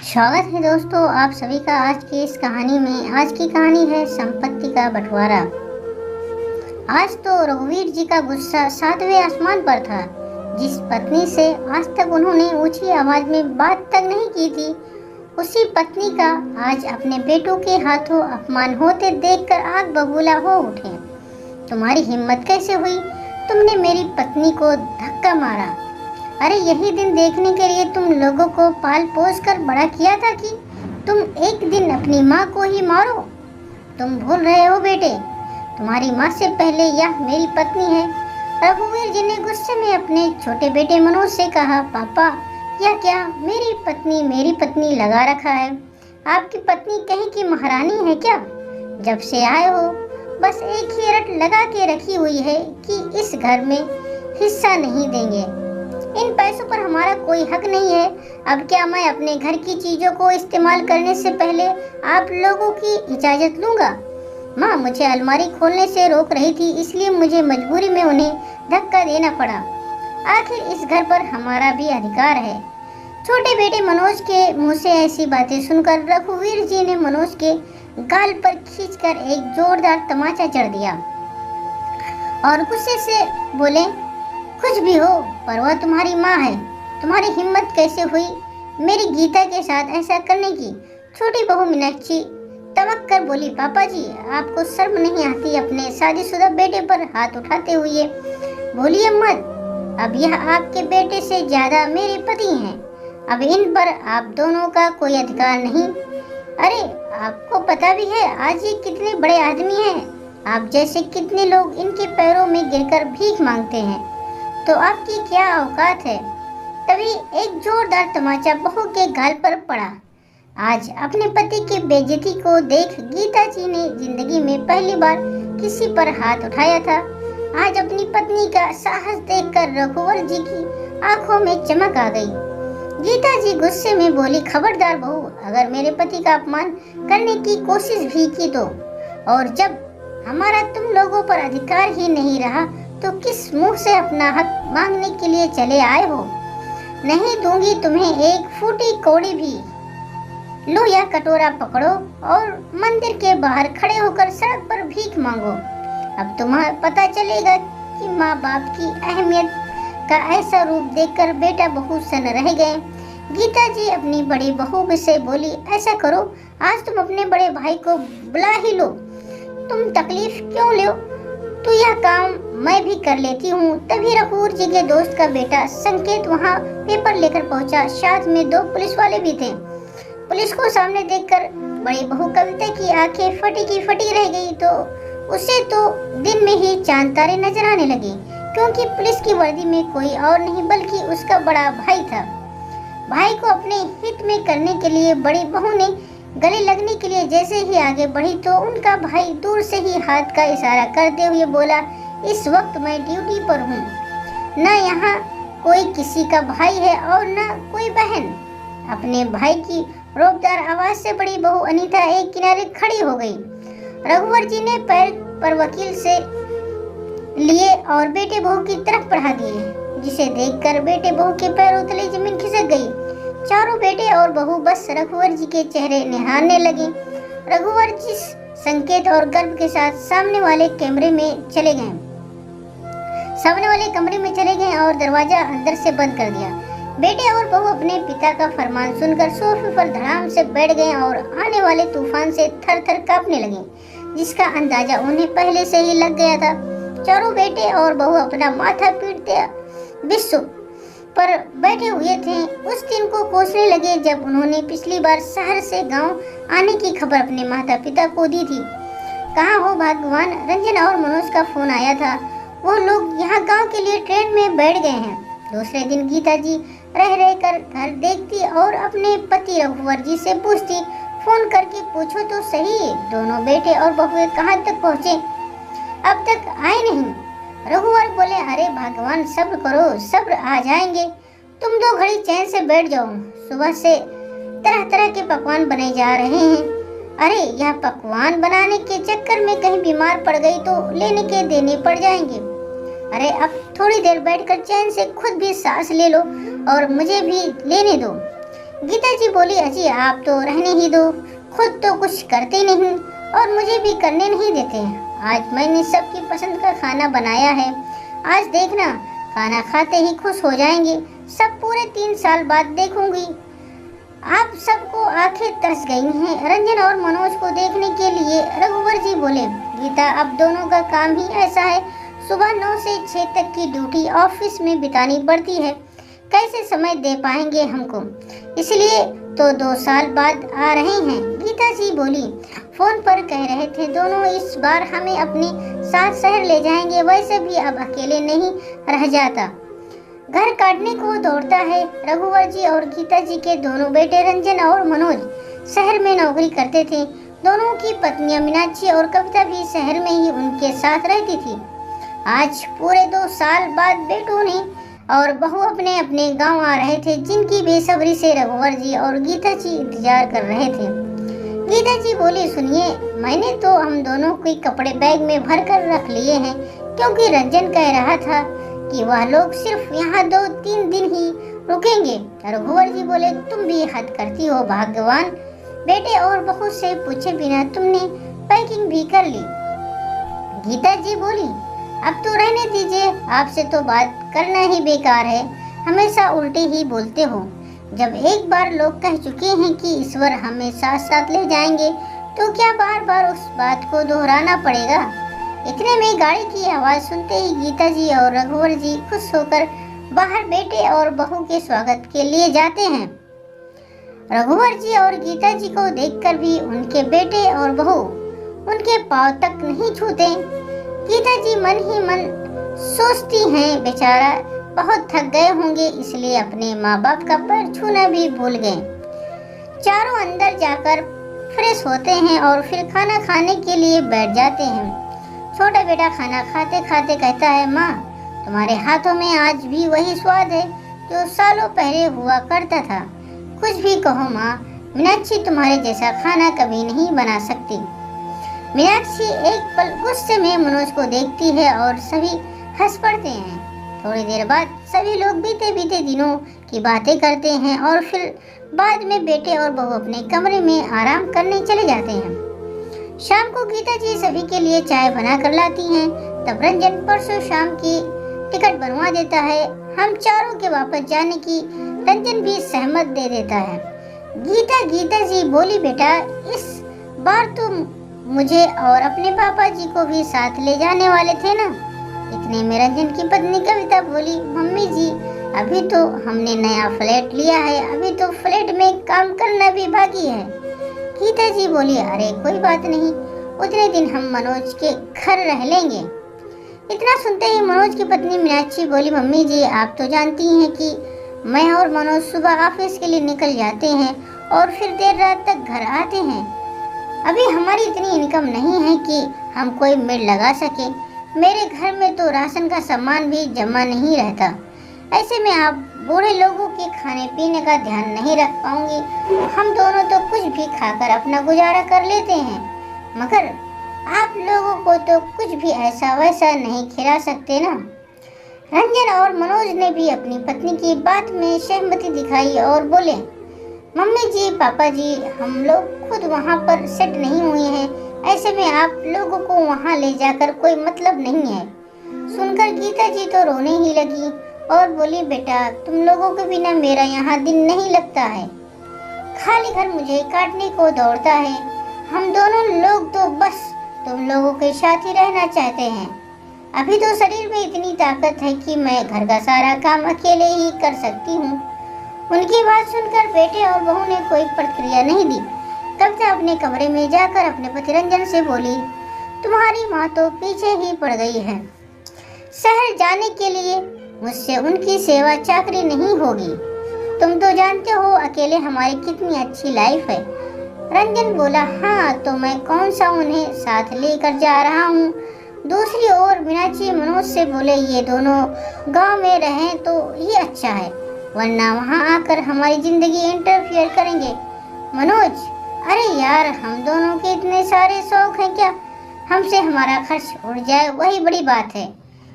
स्वागत है दोस्तों आप सभी का आज की इस कहानी में। आज की कहानी है संपत्ति का बंटवारा। आज तो रघुवीर जी का गुस्सा सातवें आसमान पर था। जिस पत्नी से आज तक उन्होंने ऊंची आवाज में बात तक नहीं की थी, उसी पत्नी का आज अपने बेटों के हाथों अपमान होते देखकर आग बबूला हो उठे। तुम्हारी हिम्मत कैसे हुई? तुमने मेरी पत्नी को धक्का मारा। अरे यही दिन देखने के लिए तुम लोगों को पाल पोस कर बड़ा किया था कि तुम एक दिन अपनी माँ को ही मारो। तुम भूल रहे हो बेटे, तुम्हारी माँ से पहले यह मेरी पत्नी है। रघुवीर जी ने गुस्से में अपने छोटे बेटे मनोज से कहा, पापा यह क्या मेरी पत्नी लगा रखा है? आपकी पत्नी कहीं की महारानी है क्या? जब से आए हो बस एक ही रट लगा के रखी हुई है कि इस घर में हिस्सा नहीं देंगे। इन पैसों पर हमारा कोई हक नहीं है। अब क्या मैं अपने घर की चीजों को इस्तेमाल करने से पहले आप लोगों की इजाजत लूंगा? माँ मुझे अलमारी खोलने से रोक रही थी, इसलिए मुझे मजबूरी में उन्हें धक्का देना पड़ा। आखिर इस घर पर हमारा भी अधिकार है। छोटे बेटे मनोज के मुंह से ऐसी बातें सुनकर रघुवीर जी ने मनोज के गाल पर खींचकर एक जोरदार तमाचा जड़ दिया और गुस्से से बोले, कुछ भी हो पर वह तुम्हारी माँ है। तुम्हारी हिम्मत कैसे हुई मेरी गीता के साथ ऐसा करने की? छोटी बहू मीनाक्षी तमक कर बोली, पापा जी आपको शर्म नहीं आती अपने शादीशुदा बेटे पर हाथ उठाते हुए? बोलिए मत, अब यह आपके बेटे से ज्यादा मेरे पति हैं। अब इन पर आप दोनों का कोई अधिकार नहीं। अरे आपको पता भी है आज ये कितने बड़े आदमी हैं। आप जैसे कितने लोग इनके पैरों में गिरकर भीख मांगते हैं, तो आपकी क्या औकात है? तभी एक जोरदार तमाचा बहू के गाल पर पड़ा। आज अपने पति की बेइज्जती को देख गीता जी ने जिंदगी में पहली बार किसी पर हाथ उठाया था। आज अपनी पत्नी का साहस देखकर रघुवर जी की आंखों में चमक आ गई। गीता जी गुस्से में बोली, खबरदार बहू, अगर मेरे पति का अपमान करने की कोशिश भी की तो, और जब हमारा तुम लोगों पर अधिकार ही नहीं रहा तो किस मुंह से अपना हक मांगने के लिए चले आए हो? नहीं दूंगी तुम्हें एक फूटी कौड़ी भी। लो यह कटोरा पकड़ो और मंदिर के बाहर खड़े होकर सड़क पर भीख मांगो। अब तुम्हें पता चलेगा कि माँ बाप की अहमियत का ऐसा रूप देखकर बेटा बहू सन रह गए। गीता जी अपनी बड़ी बहू से बोली, ऐसा करो आज तुम अपने बड़े भाई को बुला ही लो। तुम तकलीफ क्यों लो? तो यह काम मैं भी कर लेती हूँ। तभी रघुवीर जी के दोस्त का बेटा संकेत वहाँ पेपर लेकर पहुँचा। साथ में 2 पुलिस वाले भी थे। पुलिस को सामने देखकर बड़ी बहू कविता की आंखें फटी की फटी रह गई। तो उसे तो दिन में ही चांद तारे नजर आने लगे, क्योंकि पुलिस की वर्दी में कोई और नहीं बल्कि उसका बड़ा भाई था। भाई को अपने हित में करने के लिए बड़ी बहू ने गले लगने के लिए जैसे ही आगे बढ़ी तो उनका भाई दूर से ही हाथ का इशारा करते हुए बोला, इस वक्त मैं ड्यूटी पर हूँ। न यहाँ कोई किसी का भाई है और न कोई बहन। अपने भाई की रोबदार आवाज से बड़ी बहू अनीता एक किनारे खड़ी हो गई। रघुवर जी ने पैर पर वकील से लिए और बेटे बहू की तरफ बढ़ा दिए, जिसे देखकर बेटे बहू के पैरों तले जमीन खिसक गई। चारों बेटे और बहू बस रघुवर जी के चेहरे निहारने लगे। रघुवर जी संकेत और गर्व के साथ सामने वाले कमरे में चले गए और दरवाजा अंदर से बंद कर दिया। बेटे और बहू अपने पिता का फरमान सुनकर सोफे पर धड़ाम से बैठ गए और आने वाले तूफान से थर-थर कांपने लगे, जिसका अंदाजा उन्हें पहले से ही लग गया था। चारों बेटे और बहू अपना माथा पीटते विश्व पर बैठे हुए थे। उस दिन को कोसने लगे जब उन्होंने पिछली बार शहर से गांव आने की खबर अपने माता पिता को दी थी। कहाँ हो भगवान? रंजन और मनोज का फोन आया था। वो लोग यहाँ गांव के लिए ट्रेन में बैठ गए हैं। दूसरे दिन गीता जी रह कर घर देखती और अपने पति रघुवर जी से पूछती, फोन करके पूछो तो सही, दोनों बेटे और बहुएं कहाँ तक पहुँचे? अब तक आए नहीं। रघुवर बोले, अरे भगवान सब्र करो, सब्र आ जाएंगे। तुम 2 घड़ी चैन से बैठ जाओ। सुबह से तरह तरह के पकवान बने जा रहे हैं। अरे यह पकवान बनाने के चक्कर में कहीं बीमार पड़ गई तो लेने के देने पड़ जाएंगे। अरे अब थोड़ी देर बैठकर चैन से खुद भी सांस ले लो और मुझे भी लेने दो। गीता जी बोली, अजी आप तो रहने ही दो, खुद तो कुछ करते नहीं और मुझे भी करने नहीं देते। आज मैंने सबकी पसंद का खाना बनाया है, आज देखना खाना खाते ही खुश हो जाएंगे, सब पूरे 3 साल बाद देखूंगी। आप सबको आंखें तरस गई हैं रंजन और मनोज को देखने के लिए। रघुवर जी बोले, गीता अब दोनों का काम ही ऐसा है, सुबह 9 से 6 तक की ड्यूटी ऑफिस में बितानी पड़ती है, कैसे समय दे पाएंगे हमको, इसलिए तो 2 साल बाद आ रहे हैं। गीता जी बोली, फोन पर कह रहे थे दोनों इस बार हमें अपने साथ शहर ले जाएंगे, वैसे भी अब अकेले नहीं रह जाता, घर काटने को दौड़ता है। रघुवर जी और गीता जी के दोनों बेटे रंजन और मनोज शहर में नौकरी करते थे। दोनों की पत्नियां मीनाक्षी और कविता भी शहर में ही उनके साथ रहती थी। आज पूरे 2 साल बाद बेटों ने और बहू अपने अपने गांव आ रहे थे, जिनकी बेसब्री से रघुवर जी और गीता जी इंतजार कर रहे थे। गीता जी बोली, सुनिए, मैंने तो हम दोनों के कपड़े बैग में भर कर रख लिए हैं, क्योंकि रंजन कह रहा था कि वह लोग सिर्फ यहाँ 2-3 दिन ही रुकेंगे। रघुवर जी बोले, तुम भी हद करती हो भाग्यवान, बेटे और बहू से पूछे बिना तुमने पैकिंग भी कर ली। गीता जी बोली, अब तो रहने दीजिए, आपसे तो बात करना ही बेकार है, हमेशा उल्टे ही बोलते हो। जब एक बार लोग कह चुके हैं कि ईश्वर हमें साथ साथ ले जाएंगे, तो क्या बार बार उस बात को दोहराना पड़ेगा। इतने में गाड़ी की आवाज सुनते ही गीता जी और रघुवर जी खुश होकर बाहर बेटे और बहू के स्वागत के लिए जाते हैं। रघुवर जी और गीता जी को देखकर भी उनके बेटे और बहू उनके पांव तक नहीं छूते। गीता जी मन ही मन सोचती हैं, बेचारा बहुत थक गए होंगे, इसलिए अपने माँ बाप का पैर छूना भी भूल गए। चारों अंदर जाकर फ्रेश होते हैं और फिर खाना खाने के लिए बैठ जाते हैं। छोटा बेटा खाना खाते खाते कहता है, माँ तुम्हारे हाथों में आज भी वही स्वाद है जो सालों पहले हुआ करता था। कुछ भी कहो माँ, मीनाक्षी तुम्हारे जैसा खाना कभी नहीं बना सकती। मीनाक्षी एक पल गुस्से में मनोज को देखती है और सभी हंस पड़ते हैं। थोड़ी देर बाद सभी लोग बीते बीते दिनों की बातें करते हैं और फिर बाद में बेटे और बहू अपने कमरे में आराम करने चले जाते हैं। शाम को गीता जी सभी के लिए चाय बना कर लाती हैं। तब रंजन परसों शाम की टिकट बनवा देता है। हम चारों के वापस जाने की रंजन भी सहमत दे देता है। गीता जी बोली, बेटा इस बार तुम मुझे और अपने पापा जी को भी साथ ले जाने वाले थे ना। इतने में रंजन की पत्नी कविता बोली, मम्मी जी अभी तो हमने नया फ्लैट लिया है, अभी तो फ्लैट में काम करना भी बाकी है। गीता जी बोली, अरे कोई बात नहीं, उतने दिन हम मनोज के घर रह लेंगे। इतना सुनते ही मनोज की पत्नी मीनाक्षी बोली, मम्मी जी आप तो जानती हैं कि मैं और मनोज सुबह ऑफिस के लिए निकल जाते हैं और फिर देर रात तक घर आते हैं। अभी हमारी इतनी इनकम नहीं है कि हम कोई मेड लगा सके। मेरे घर में तो राशन का सामान भी जमा नहीं रहता, ऐसे में आप बूढ़े लोगों के खाने पीने का ध्यान नहीं रख पाऊंगी। हम दोनों तो कुछ भी खाकर अपना गुजारा कर लेते हैं, मगर आप लोगों को तो कुछ भी ऐसा वैसा नहीं खिला सकते ना। रंजन और मनोज ने भी अपनी पत्नी की बात में सहमति दिखाई और बोले, मम्मी जी पापा जी हम लोग खुद वहाँ पर सेट नहीं हुए हैं, ऐसे में आप लोगों को वहाँ ले जाकर कोई मतलब नहीं है। सुनकर गीता जी तो रोने ही लगी और बोली, बेटा तुम लोगों के बिना मेरा यहाँ दिन नहीं लगता है, खाली घर मुझे काटने को दौड़ता है। हम दोनों लोग तो बस तुम लोगों के साथ ही रहना चाहते हैं। अभी तो शरीर में इतनी ताकत है कि मैं घर का सारा काम अकेले ही कर सकती हूँ। उनकी बात सुनकर बेटे और बहू ने कोई प्रतिक्रिया नहीं दी। कविता अपने कमरे में जाकर अपने पति रंजन से बोली, तुम्हारी माँ तो पीछे ही पड़ गई है, शहर जाने के लिए मुझसे उनकी सेवा चाकरी नहीं होगी। तुम तो जानते हो अकेले हमारी कितनी अच्छी लाइफ है। रंजन बोला, हाँ तो मैं कौन सा उन्हें साथ लेकर जा रहा हूँ। दूसरी ओर मीनाक्षी मनोज से बोले, ये दोनों गांव में रहें तो ये अच्छा है, वरना वहाँ आकर हमारी जिंदगी इंटरफियर करेंगे। मनोज, अरे यार हम दोनों के इतने सारे शौक हैं क्या, हमसे हमारा खर्च उड़ जाए वही बड़ी बात है।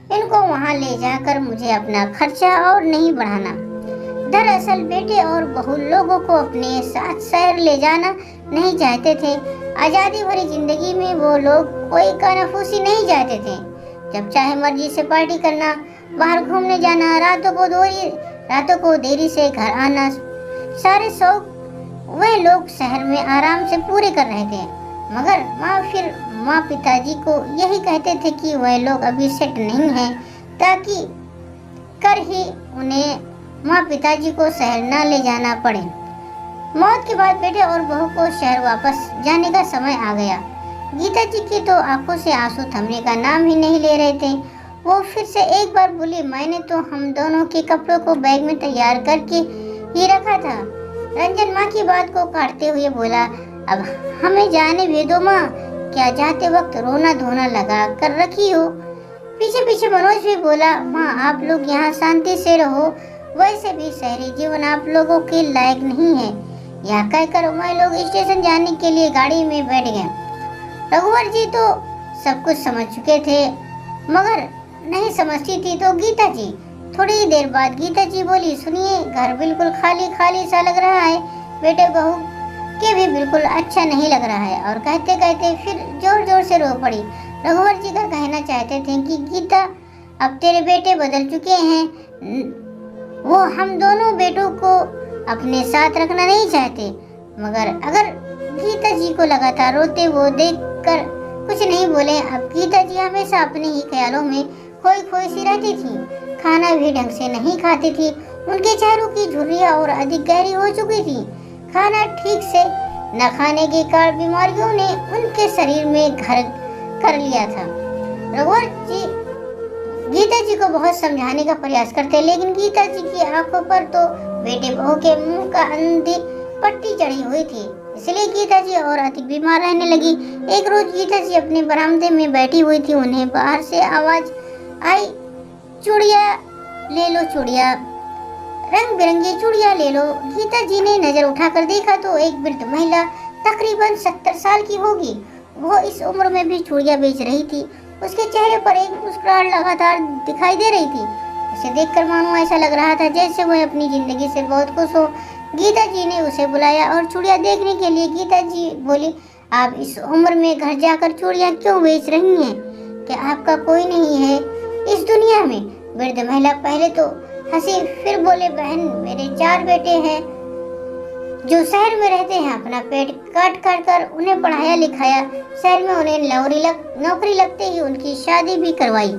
इनको वहाँ ले जाकर मुझे अपना खर्चा और नहीं बढ़ाना। दरअसल बेटे और बहू लोगों को अपने साथ शहर ले जाना नहीं चाहते थे। आजादी भरी जिंदगी में वो लोग कोई कानाफूसी नहीं चाहते थे। जब चाहे मर्जी से पार्टी करना, बाहर घूमने जाना, रातों को देरी से घर आना, सारे शौक वह लोग शहर में आराम से पूरे कर रहे थे। मगर माँ पिताजी को यही कहते थे कि वह लोग अभी सेट नहीं हैं, ताकि कर ही उन्हें माँ पिताजी को शहर न ले जाना पड़े। मौत के बाद बेटे और बहू को शहर वापस जाने का समय आ गया। गीता जी की तो आंखों से आंसू थमने का नाम ही नहीं ले रहे थे। वो फिर से एक बार बोली, मैंने तो हम दोनों के कपड़ों को बैग में तैयार करके ही रखा था। रंजन माँ की बात को काटते हुए बोला, अब हमें जाने भी दो माँ, क्या जाते वक्त रोना धोना लगा कर रखी हो। पीछे पीछे मनोज भी बोला, माँ आप लोग यहाँ शांति से रहो, वैसे भी शहरी जीवन आप लोगों के लायक नहीं है। यह कहकर वह लोग स्टेशन जाने के लिए गाड़ी में बैठ गए। रघुवर जी तो सब कुछ समझ चुके थे, मगर नहीं समझती थी तो गीता जी। थोड़ी देर बाद गीता जी बोली, सुनिए घर बिल्कुल खाली खाली सा लग रहा है, बेटे बहू के भी बिल्कुल अच्छा नहीं लग रहा है। और कहते कहते फिर जोर जोर से रो पड़ी। रघुवर जी का कहना चाहते थे कि गीता अब तेरे बेटे बदल चुके हैं, वो हम दोनों बेटों को अपने साथ रखना नहीं चाहते। मगर अगर गीता जी को लगातार रोते वो देखकर कुछ नहीं बोले। अब गीता जी हमेशा अपने ही ख्यालों में खोई सी रहती थी, खाना भी ढंग से नहीं खाती थी। उनके चेहरों की झुर्रियां और अधिक गहरी हो चुकी थी। खाना ठीक से न खाने के कारण बीमारियों ने उनके शरीर में घर कर लिया था। रघुवर जी गीता जी को बहुत समझाने का प्रयास करते, लेकिन गीता जी की आंखों पर तो बेटे बहू के मुंह का अंधी पट्टी चढ़ी हुई थी। इसलिए गीता जी और अधिक बीमार रहने लगी। एक रोज गीता जी अपने बरामदे में बैठी हुई थी। उन्हें बाहर से आवाज आई, चूड़िया ले लो, चूड़िया, रंग बिरंगी चूड़िया ले लो। गीता जी ने नजर उठाकर देखा तो एक वृद्ध महिला तकरीबन 70 साल की होगी। वो इस उम्र में भी चूड़िया बेच रही थी। उसके चेहरे पर एक मुस्कुराहट लगातार दिखाई दे रही थी। उसे देखकर मानो ऐसा लग रहा था जैसे वह अपनी जिंदगी से बहुत खुश हो। गीता जी ने उसे बुलाया और चूड़िया देखने के लिए। गीता जी बोली, आप इस उम्र में घर जाकर चूड़िया क्यों बेच रही हैं? क्या आपका कोई नहीं है इस दुनिया में? वृद्ध महिला पहले तो हंसी, फिर बोले, बहन मेरे 4 बेटे हैं जो शहर में रहते हैं। अपना पेट काट काट कर उन्हें पढ़ाया लिखाया। शहर में उन्हें नौकरी लगते ही उनकी शादी भी करवाई।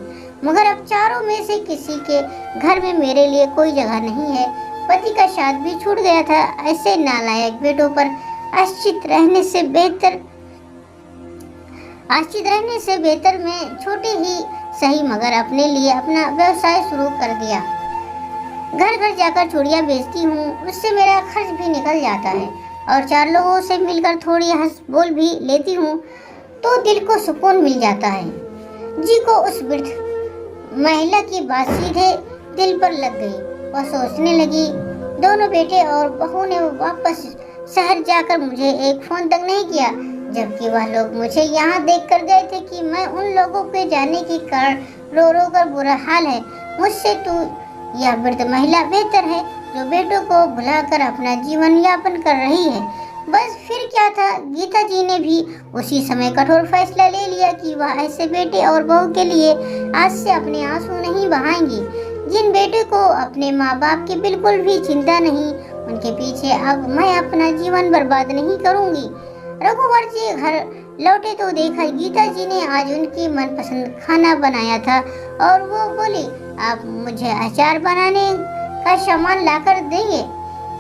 मगर अब चारों में से किसी के घर में मेरे लिए कोई जगह नहीं है। पति का साथ भी छूट गया था। ऐसे नालायक बेटों पर आश्रित रहने से बेहतर मैं छोटे ही सही मगर अपने लिए अपना व्यवसाय शुरू कर दिया। घर घर जाकर चूड़ियाँ बेचती हूँ, उससे मेरा खर्च भी निकल जाता है और 4 लोगों से मिलकर थोड़ी हंस बोल भी लेती हूँ तो दिल को सुकून मिल जाता है। जी को उस वृद्ध महिला की बात सीधे दिल पर लग गई। वह सोचने लगी, दोनों बेटे और बहू ने वापस शहर जाकर मुझे एक फोन तक नहीं किया, जबकि वह लोग मुझे यहाँ देख कर गए थे कि मैं उन लोगों के जाने के कारण रो रो कर बुरा हाल है। मुझसे तो यह वृद्ध महिला बेहतर है जो बेटों को भुलाकर अपना जीवन यापन कर रही है। बस फिर क्या था, गीता जी ने भी उसी समय कठोर फैसला ले लिया कि वह ऐसे बेटे और बहू के लिए आज से अपने आंसू नहीं बहाएंगी। जिन बेटे को अपने माँ बाप की बिल्कुल भी चिंता नहीं, उनके पीछे अब मैं अपना जीवन बर्बाद नहीं करूंगी। रघुवर जी घर लौटे तो देखा गीता जी ने आज उनकी मनपसंद खाना बनाया था और वो बोली, आप मुझे अचार बनाने का सामान लाकर देंगे?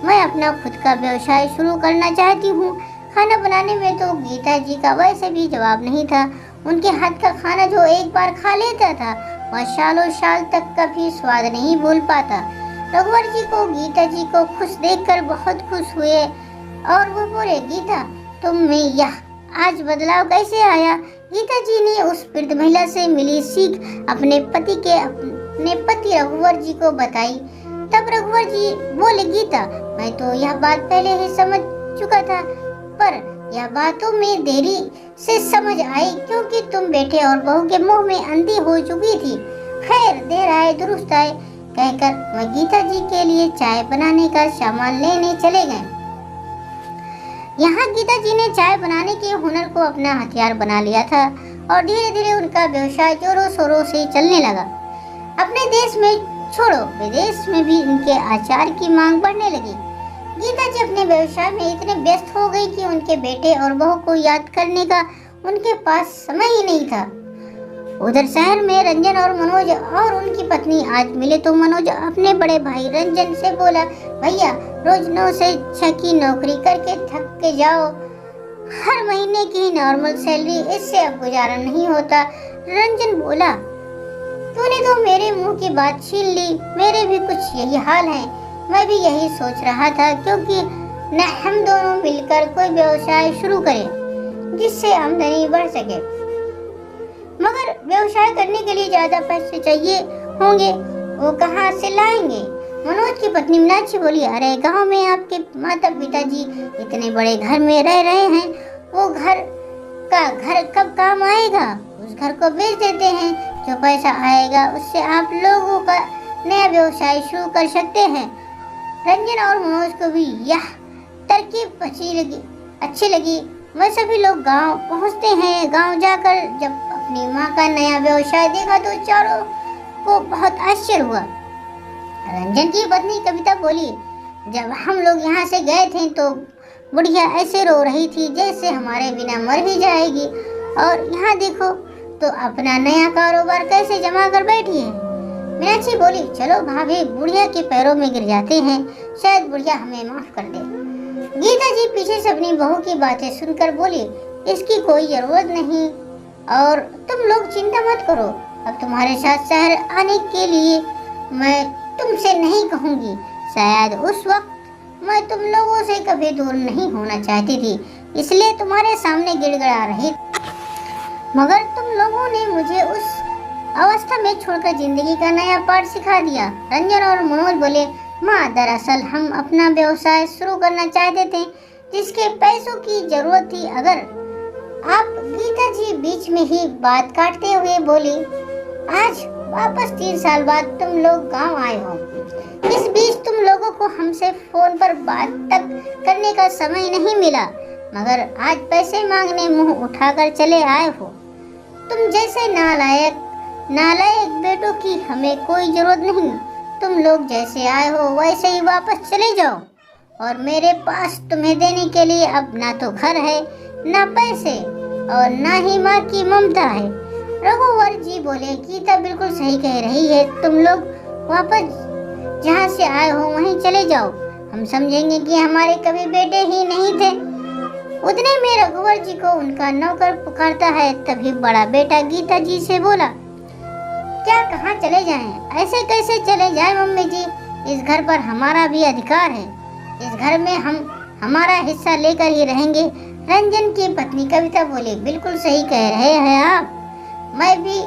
मैं अपना खुद का व्यवसाय शुरू करना चाहती हूँ। खाना बनाने में तो गीता जी का वैसे भी जवाब नहीं था। उनके हाथ का खाना जो एक बार खा लेता था वह सालों साल तक कभी स्वाद नहीं भूल पाता। रघुवर जी को गीता जी को खुश देखकर बहुत खुश हुए और वो बोले, गीता तुम में यह आज बदलाव कैसे आया? गीता जी ने उस वृद्ध महिला से मिली सीख अपने पति रघुवर जी को बताई। तब रघुवर जी बोले, गीता मैं तो यह बात पहले ही समझ चुका था, पर यह बातों में देरी से समझ आई क्योंकि तुम बेटे और बहू के मुंह में अंधी हो चुकी थी। खैर देर आए दुरुस्त आए, कहकर वह गीता जी के लिए चाय बनाने का सामान लेने चले गए। यहाँ गीता जी ने चाय बनाने के हुनर को अपना हथियार बना लिया था और धीरे धीरे उनका व्यवसाय जोरों शोरों से चलने लगा। अपने देश में छोड़ो विदेश में भी इनके आचार की मांग बढ़ने लगी। गीता जी अपने व्यवसाय में इतने व्यस्त हो गई कि उनके बेटे और बहू को याद करने का उनके पास समय ही नहीं था। उधर शहर में रंजन और मनोज और उनकी पत्नी आज मिले तो मनोज अपने बड़े भाई रंजन से बोला, भैया रोज 9 से 6 की नौकरी करके थक के जाओ, हर महीने की नॉर्मल सैलरी, इससे अब गुजारा नहीं होता। रंजन बोला, तूने तो मेरे मुंह की बात छीन ली, मेरे भी कुछ यही हाल है। मैं भी यही सोच रहा था क्योंकि न हम दोनों मिलकर कोई व्यवसाय शुरू करें जिससे आमदनी बढ़ सके, मगर व्यवसाय करने के लिए ज्यादा पैसे चाहिए होंगे, वो कहाँ से लाएंगे? मनोज की पत्नी मीनाक्षी बोली, अरे गांव में आपके माता पिताजी इतने बड़े घर में रह रहे हैं, वो घर कब काम आएगा? उस घर को बेच देते हैं, जो पैसा आएगा उससे आप लोगों का नया व्यवसाय शुरू कर सकते हैं। रंजन और मनोज को भी यह तरकीब अच्छी लगी। वह सभी लोग गांव पहुंचते हैं। गांव जाकर जब अपनी माँ का नया व्यवसाय देखा तो चारों को बहुत आश्चर्य हुआ। रंजन की पत्नी कविता बोली, जब हम लोग यहाँ से गए थे तो बुढ़िया ऐसे रो रही थी जैसे हमारे बिना मर ही जाएगी, और यहाँ देखो तो अपना नया कारोबार कैसे जमा कर बैठी है। मीनाक्षी बोली, चलो भाभी बुढ़िया के पैरों में गिर जाते हैं, शायद बुढ़िया हमें माफ कर दे। गीता जी पीछे से अपनी बहू की बातें सुनकर बोली, इसकी कोई जरूरत नहीं और तुम लोग चिंता मत करो, अब तुम्हारे साथ शहर आने के लिए मैं तुमसे नहीं कहूँगी। शायद उस वक्त मैं तुम लोगों से कभी दूर नहीं होना चाहती थी, इसलिए तुम्हारे सामने गिड़गिड़ा रही, मगर तुम लोगों ने मुझे उस अवस्था में छोड़कर जिंदगी का नया पाठ सिखा दिया। रंजन और मनोज बोले, माँ दरअसल हम अपना व्यवसाय शुरू करना चाहते थे जिसके पैसों की जरूरत थी। अगर आप गीता जी बीच में ही बात काटते हुए बोली, आज वापस 3 साल बाद तुम लोग गांव आए हो, इस बीच तुम लोगों को हमसे फोन पर बात तक करने का समय नहीं मिला, मगर आज पैसे मांगने मुंह उठाकर चले आए हो। तुम जैसे नालायक बेटों की हमें कोई जरूरत नहीं, तुम लोग जैसे आए हो वैसे ही वापस चले जाओ, और मेरे पास तुम्हें देने के लिए अब ना तो घर है, ना पैसे और ना ही माँ की ममता है। रघुवर जी बोले, गीता बिल्कुल सही कह रही है, तुम लोग वापस जहाँ से आए हो वहीं चले जाओ, हम समझेंगे कि हमारे कभी बेटे ही नहीं थे। उतने में रघुवर जी को उनका नौकर पुकारता है। तभी बड़ा बेटा गीता जी से बोला, क्या कहाँ चले जाएं? ऐसे कैसे चले जाएं मम्मी जी, इस घर पर हमारा भी अधिकार है, इस घर में हम हमारा हिस्सा लेकर ही रहेंगे। रंजन की पत्नी कविता बोली, बिल्कुल सही कह रहे हैं आप, मैं भी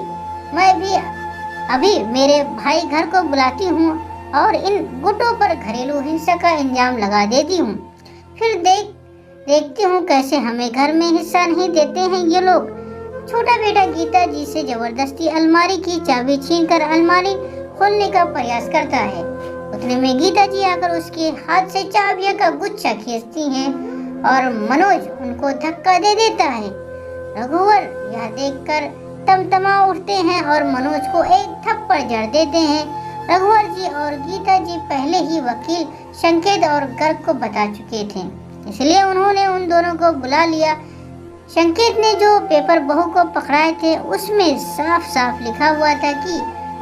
अभी मेरे भाई घर को बुलाती हूँ और इन गुटों पर घरेलू हिंसा का इंजाम लगा देती हूँ, फिर देखती हूँ कैसे हमें घर में हिस्सा नहीं देते हैं ये लोग। छोटा बेटा गीता जी से जबरदस्ती अलमारी की चाबी छीनकर अलमारी खोलने का प्रयास करता है। उतने में गीता जी आकर उसके हाथ से चाबियों का गुच्छा खींचती हैं और मनोज उनको धक्का दे देता है। रघुवर यह देखकर तमतमा उठते हैं और मनोज को एक थप्पड़ जड़ देते हैं। रघुवर जी और गीता जी पहले ही वकील संकेत और गर्ग को बता चुके थे, इसलिए उन्होंने उन दोनों को बुला लिया। संकेत ने जो पेपर बहू को पकड़ाए थे उसमें साफ साफ लिखा हुआ था कि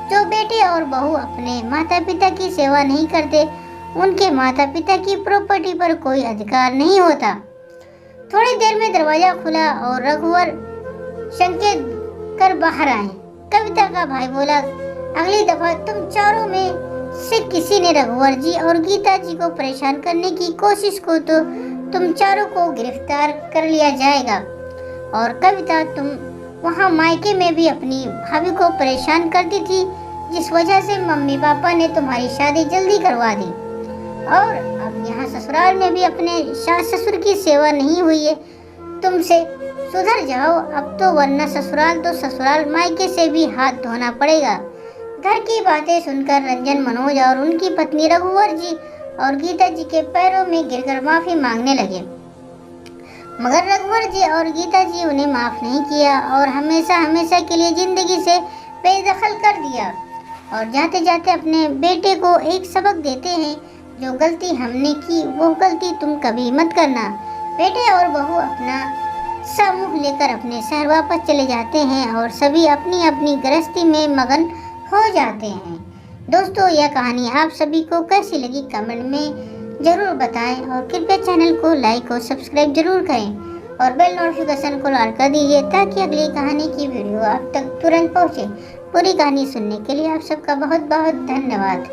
जो बेटे और बहू अपने माता पिता की सेवा नहीं करते उनके माता पिता की प्रॉपर्टी पर कोई अधिकार नहीं होता। थोड़ी देर में दरवाजा खुला और रघुवर संकेत कर बाहर आए। कविता का भाई बोला, अगली दफा तुम चारों में से किसी ने रघुवर जी और गीता जी को परेशान करने की कोशिश को तो तुम चारों को गिरफ्तार कर लिया जाएगा। और कविता, तुम वहाँ मायके में भी अपनी भाभी को परेशान करती थी, जिस वजह से मम्मी पापा ने तुम्हारी शादी जल्दी करवा दी, और अब यहाँ ससुराल में भी अपने सास ससुर की सेवा नहीं हुई है। तुमसे सुधर जाओ अब तो, वरना ससुराल तो ससुराल, मायके से भी हाथ धोना पड़ेगा। घर की बातें सुनकर रंजन, मनोज और उनकी पत्नी रघुवर जी और गीता जी के पैरों में गिरकर माफी मांगने लगे, मगर रघुवर जी और गीता जी उन्हें माफ नहीं किया और हमेशा हमेशा के लिए जिंदगी से बेदखल कर दिया। और जाते जाते अपने बेटे को एक सबक देते हैं, जो गलती हमने की वो गलती तुम कभी मत करना। बेटे और बहू अपना समूह लेकर अपने शहर वापस चले जाते हैं और सभी अपनी अपनी गृहस्थी में मगन हो जाते हैं। दोस्तों, यह कहानी आप सभी को कैसी लगी कमेंट में जरूर बताएं और कृपया चैनल को लाइक और सब्सक्राइब जरूर करें और बेल नोटिफिकेशन को ऑल कर दीजिए ताकि अगली कहानी की वीडियो आप तक तुरंत पहुंचे। पूरी कहानी सुनने के लिए आप सबका बहुत बहुत धन्यवाद।